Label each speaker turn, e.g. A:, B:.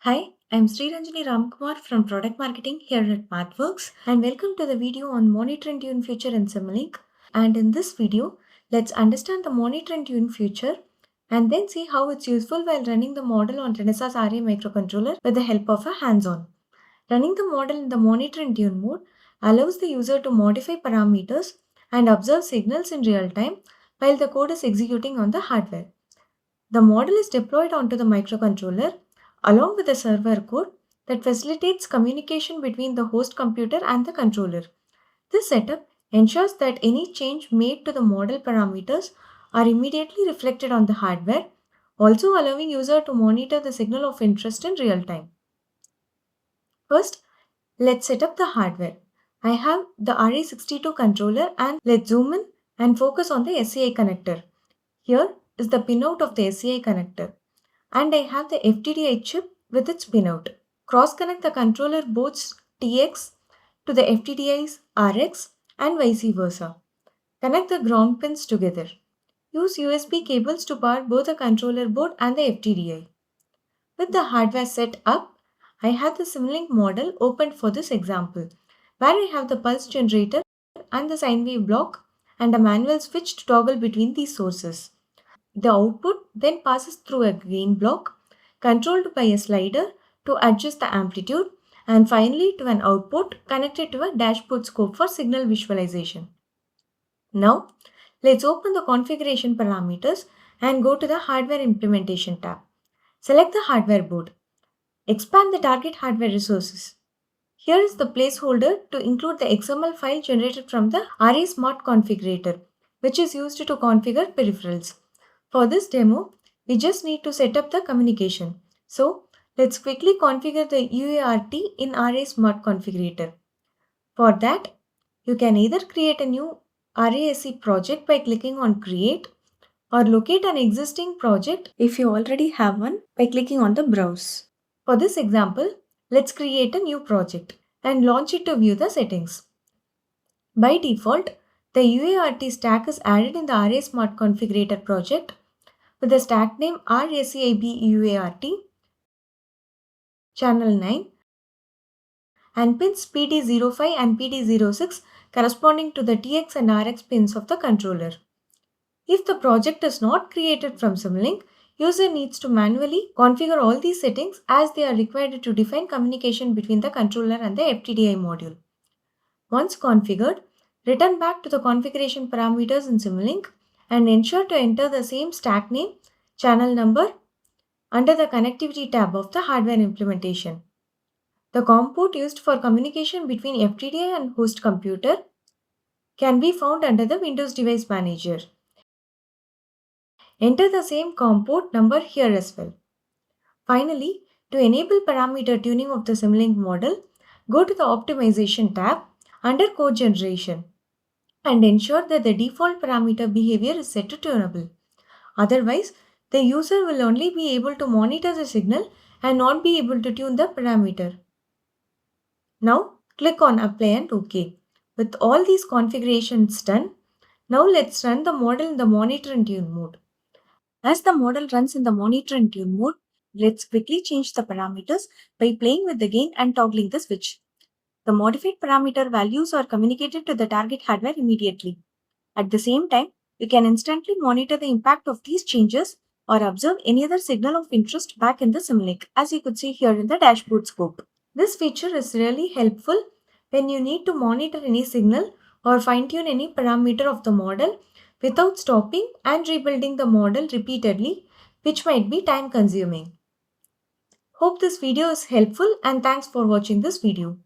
A: Hi, I'm Sri Ranjani Ramkumar from Product Marketing here at MathWorks, and welcome to the video on Monitor and Tune feature in Simulink. And in this video, let's understand the Monitor and Tune feature and then see how it's useful while running the model on Renesas RA Microcontroller with the help of a hands-on. Running the model in the Monitor and Tune mode allows the user to modify parameters and observe signals in real time while the code is executing on the hardware. The model is deployed onto the microcontroller along with the server code that facilitates communication between the host computer and the controller. This setup ensures that any change made to the model parameters are immediately reflected on the hardware, also allowing user to monitor the signal of interest in real time. First, let's set up the hardware. I have the RA6T2 controller and let's zoom in and focus on the SCI connector. Here is the pinout of the SCI connector. And I have the FTDI chip with its pinout. Cross-connect the controller boards TX to the FTDI's RX and vice versa. Connect the ground pins together. Use USB cables to power both the controller board and the FTDI. With the hardware set up, I have the Simulink model opened for this example, where I have the pulse generator and the sine wave block and a manual switch to toggle between these sources. The output then passes through a gain block controlled by a slider to adjust the amplitude and finally to an output connected to a dashboard scope for signal visualization. Now, let's open the configuration parameters and go to the hardware implementation tab. Select the hardware board. Expand the target hardware resources. Here is the placeholder to include the XML file generated from the RA Smart Configurator, which is used to configure peripherals. For this demo, we just need to set up the communication. So, let's quickly configure the UART in RA Smart Configurator. For that, you can either create a new RASC project by clicking on Create or locate an existing project if you already have one by clicking on the Browse. For this example, let's create a new project and launch it to view the settings. By default, the UART stack is added in the RA Smart Configurator project with the stack name RACIB UART, channel 9, and pins PD05 and PD06 corresponding to the TX and RX pins of the controller. If the project is not created from Simulink, user needs to manually configure all these settings as they are required to define communication between the controller and the FTDI module. Once configured, return back to the configuration parameters in Simulink and ensure to enter the same stack name, channel number under the connectivity tab of the hardware implementation. The COM port used for communication between FTDI and host computer can be found under the Windows Device Manager. Enter the same COM port number here as well. Finally, to enable parameter tuning of the Simulink model, go to the Optimization tab under Code Generation and ensure that the default parameter behavior is set to tunable. Otherwise, the user will only be able to monitor the signal and not be able to tune the parameter. Now, click on Apply and OK. With all these configurations done, now let's run the model in the Monitor and Tune mode. As the model runs in the Monitor and Tune mode, let's quickly change the parameters by playing with the gain and toggling the switch. The modified parameter values are communicated to the target hardware immediately. At the same time, you can instantly monitor the impact of these changes or observe any other signal of interest back in the Simulink, as you could see here in the dashboard scope. This feature is really helpful when you need to monitor any signal or fine-tune any parameter of the model without stopping and rebuilding the model repeatedly, which might be time-consuming. Hope this video is helpful and thanks for watching this video.